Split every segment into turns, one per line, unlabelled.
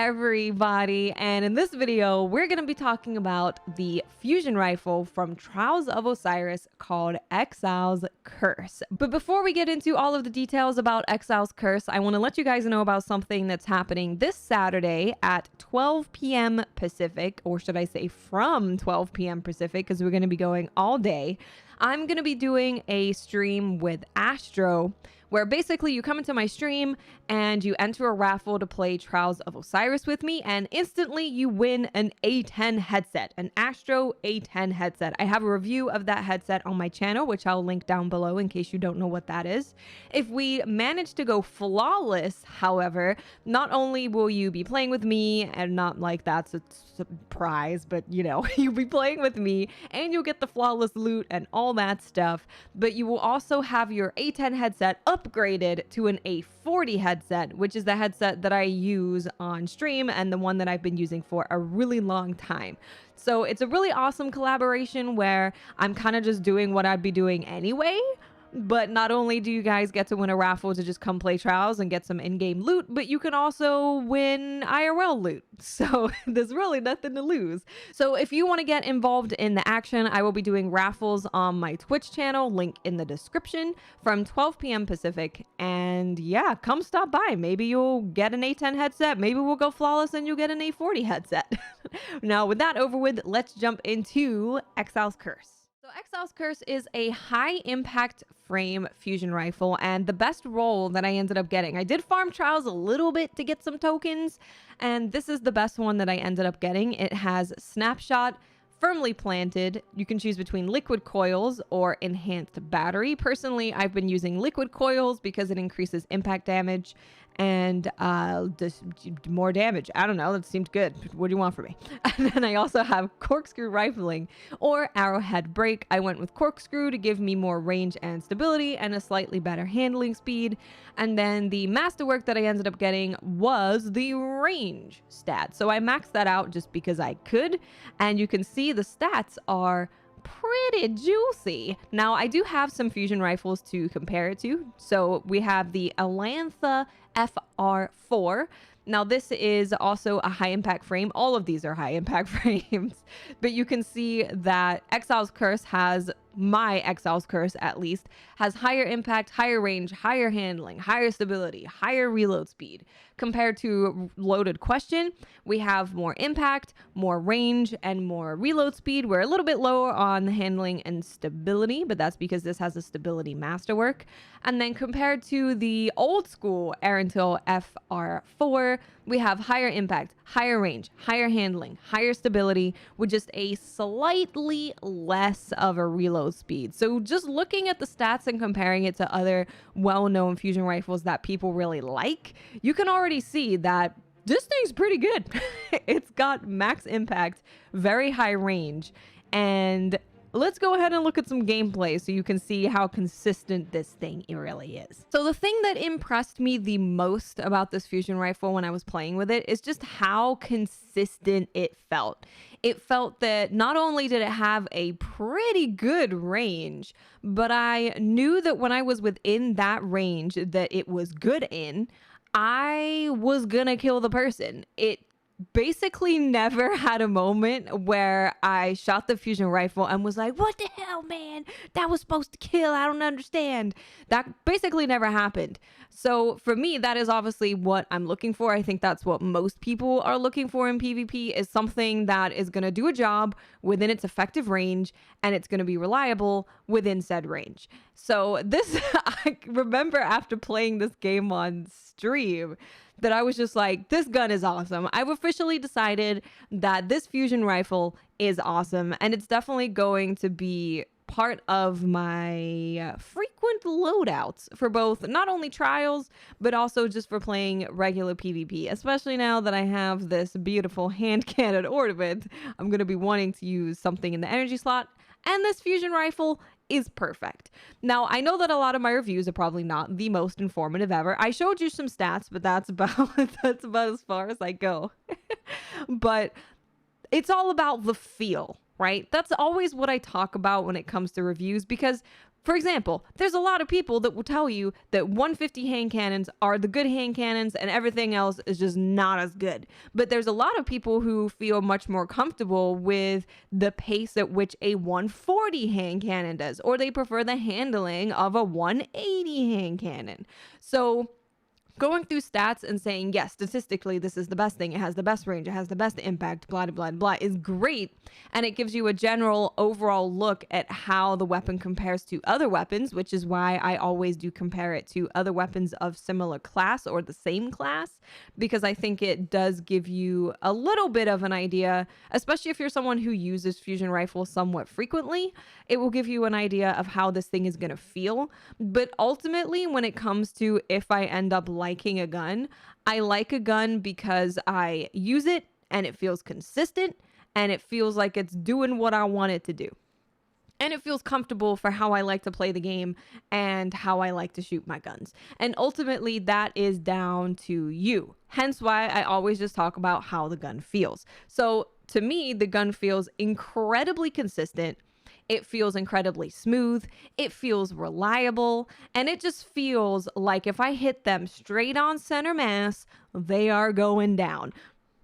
everybody, and in this video we're going to be talking about the fusion rifle from Trials of Osiris called Exile's Curse. But before we get into all of the details about Exile's Curse, I want to let you guys know about something that's happening this Saturday at 12 p.m. Pacific, or should I say from 12 p.m. Pacific, because we're going to be going all day. I'm going to be doing a stream with Astro, where basically you come into my stream and you enter a raffle to play Trials of Osiris with me, and instantly you win an A10 headset, an Astro A10 headset. I have a review of that headset on my channel, which I'll link down below in case you don't know what that is. If we manage to go flawless, however, not only will you be playing with me, and not like that's a surprise, but you know, you'll be playing with me and you'll get the flawless loot and all that stuff, but you will also have your A10 headset upgraded to an A40 headset, which is the headset that I use on stream and the one that I've been using for a really long time. So it's a really awesome collaboration where I'm kind of just doing what I'd be doing anyway. But not only do you guys get to win a raffle to just come play Trials and get some in-game loot, but you can also win IRL loot. So there's really nothing to lose. So if you want to get involved in the action, I will be doing raffles on my Twitch channel, link in the description, from 12 p.m. Pacific. And yeah, come stop by. Maybe you'll get an A10 headset. Maybe we'll go flawless and you'll get an A40 headset. Now, with that over with, let's jump into Exile's Curse. So Exile's Curse is a high impact frame fusion rifle, and the best roll that I ended up getting, I did farm Trials a little bit to get some tokens, and this is the best one that I ended up getting. It has Snapshot, Firmly Planted. You can choose between liquid coils or enhanced battery. Personally, I've been using liquid coils because it increases impact damage and more damage. I don't know, that seemed good. What do you want from me? And then I also have corkscrew rifling or arrowhead break. I went with corkscrew to give me more range and stability and a slightly better handling speed. And then the masterwork that I ended up getting was the range stat. So I maxed that out just because I could, and you can see the stats are pretty juicy. Now, I do have some fusion rifles to compare it to. So we have the Alantha FR4. Now, this is also a high impact frame. All of these are high impact frames, but you can see that Exile's Curse has, my Exile's Curse at least, has higher impact, higher range, higher handling, higher stability, higher reload speed. Compared to Loaded Question, we have more impact, more range, and more reload speed. We're a little bit lower on handling and stability, but that's because this has a stability masterwork. And then compared to the old school Erentil FR4, we have higher impact, higher range, higher handling, higher stability, with just a slightly less of a reload speed. So just looking at the stats and comparing it to other well-known fusion rifles that people really like, you can already see that this thing's pretty good. It's got max impact, very high range, and let's go ahead and look at some gameplay so you can see how consistent this thing really is. So the thing that impressed me the most about this fusion rifle when I was playing with it is just how consistent it felt. It felt that not only did it have a pretty good range, but I knew that when I was within that range that it was good in, I was gonna kill the person. It basically never had a moment where I shot the fusion rifle and was like, what the hell, man? That was supposed to kill. I don't understand. That basically never happened. So for me, that is obviously what I'm looking for. I think that's what most people are looking for in PvP, is something that is going to do a job within its effective range, and it's going to be reliable within said range. So this, I remember after playing this game on stream, that I was just like, this gun is awesome. I've officially decided that this fusion rifle is awesome, and it's definitely going to be part of my frequent loadouts for both not only Trials, but also just for playing regular PvP, especially now that I have this beautiful hand cannon ornament. I'm going to be wanting to use something in the energy slot, and this fusion rifle is perfect. Now, I know that a lot of my reviews are probably not the most informative ever. I showed you some stats, but that's about as far as I go. But it's all about the feel, right? That's always what I talk about when it comes to reviews, because For example, there's a lot of people that will tell you that 150 hand cannons are the good hand cannons and everything else is just not as good. But there's a lot of people who feel much more comfortable with the pace at which a 140 hand cannon does, or they prefer the handling of a 180 hand cannon. So going through stats and saying, yes, statistically, this is the best thing. It has the best range. It has the best impact, blah, blah, blah, is great. And it gives you a general overall look at how the weapon compares to other weapons, which is why I always do compare it to other weapons of similar class or the same class, because I think it does give you a little bit of an idea, especially if you're someone who uses fusion rifles somewhat frequently. It will give you an idea of how this thing is going to feel. But ultimately, when it comes to if I end up liking a gun, I like a gun because I use it and it feels consistent and it feels like it's doing what I want it to do. And it feels comfortable for how I like to play the game and how I like to shoot my guns. And ultimately, that is down to you. Hence why I always just talk about how the gun feels. So to me, the gun feels incredibly consistent. It feels incredibly smooth. It feels reliable. And it just feels like if I hit them straight on center mass, they are going down.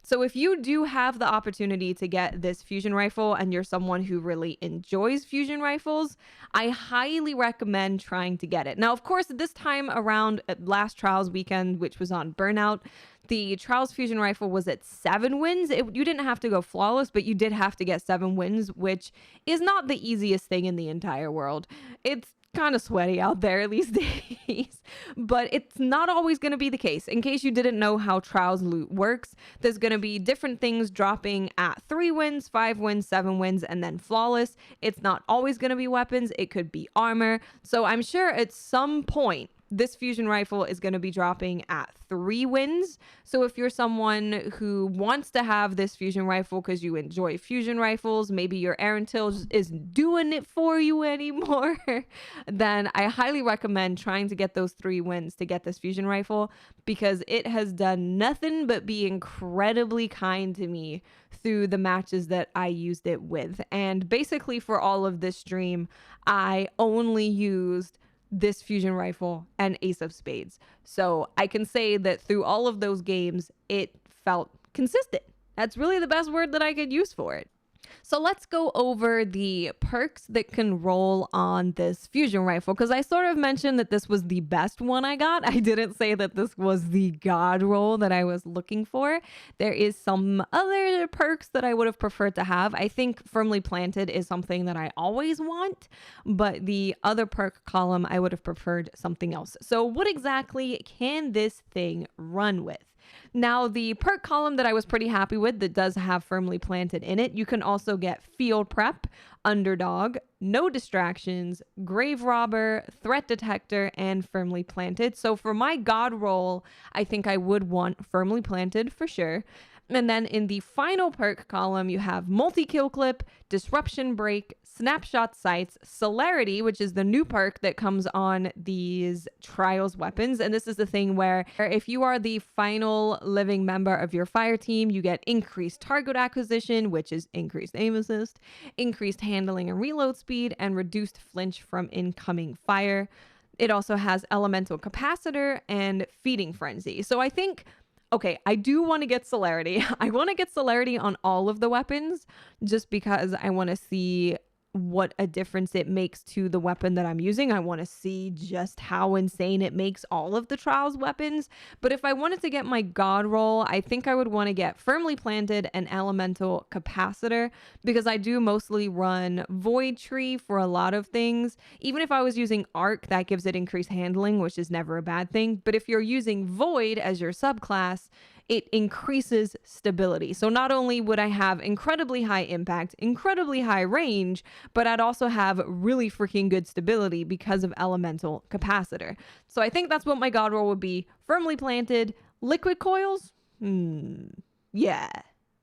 So if you do have the opportunity to get this fusion rifle and you're someone who really enjoys fusion rifles, I highly recommend trying to get it. Now, of course, this time around at last Trials weekend, which was on Burnout, the Trials fusion rifle was at 7 wins. You didn't have to go flawless, but you did have to get 7 wins, which is not the easiest thing in the entire world. It's kind of sweaty out there these days, but it's not always going to be the case. In case you didn't know how Trials loot works, there's going to be different things dropping at 3 wins, 5 wins, 7 wins, and then flawless. It's not always going to be weapons. It could be armor. So I'm sure at some point this fusion rifle is going to be dropping at 3 wins. So if you're someone who wants to have this fusion rifle because you enjoy fusion rifles, maybe your Erentil isn't doing it for you anymore, then I highly recommend trying to get those 3 wins to get this fusion rifle, because it has done nothing but be incredibly kind to me through the matches that I used it with. And basically for all of this stream, I only used this fusion rifle and Ace of Spades. So I can say that through all of those games, it felt consistent. That's really the best word that I could use for it. So let's go over the perks that can roll on this fusion rifle, because I sort of mentioned that this was the best one I got. I didn't say that this was the god roll that I was looking for. There is some other perks that I would have preferred to have. I think Firmly Planted is something that I always want, but the other perk column, I would have preferred something else. So what exactly can this thing run with? Now, the perk column that I was pretty happy with that does have Firmly Planted in it, you can also get Field Prep, Underdog, No Distractions, Grave Robber, Threat Detector, and Firmly Planted. So for my god roll, I think I would want Firmly Planted for sure. And then in the final perk column, you have Multi-Kill Clip, Disruption Break, Snapshot Sights, Celerity, which is the new perk that comes on these Trials weapons. And this is the thing where if you are the final living member of your fire team, you get increased target acquisition, which is increased aim assist, increased handling and reload speed, and reduced flinch from incoming fire. It also has Elemental Capacitor and Feeding Frenzy. So I think, okay, I do want to get Celerity. I want to get Celerity on all of the weapons just because I want to see what a difference it makes to the weapon that I'm using. I want to see just how insane it makes all of the Trials weapons. But if I wanted to get my god roll, I think I would want to get Firmly Planted and Elemental Capacitor, because I do mostly run Void Tree for a lot of things. Even if I was using Arc, that gives it increased handling, which is never a bad thing. But if you're using Void as your subclass, it increases stability. So not only would I have incredibly high impact, incredibly high range, but I'd also have really freaking good stability because of Elemental Capacitor. So I think that's what my god roll would be. Firmly Planted, Liquid Coils? Yeah.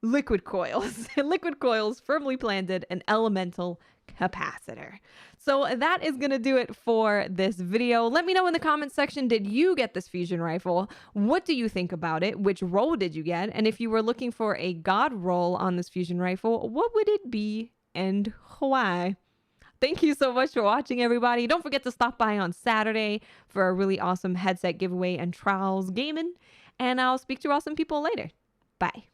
Liquid Coils. Liquid Coils, Firmly Planted, and Elemental Capacitor. So that is going to do it for this video. Let me know in the comments section, did you get this fusion rifle? What do you think about it? Which roll did you get? And if you were looking for a god roll on this fusion rifle, what would it be and why? Thank you so much for watching, everybody. Don't forget to stop by on Saturday for a really awesome headset giveaway and trials gaming. And I'll speak to awesome people later. Bye.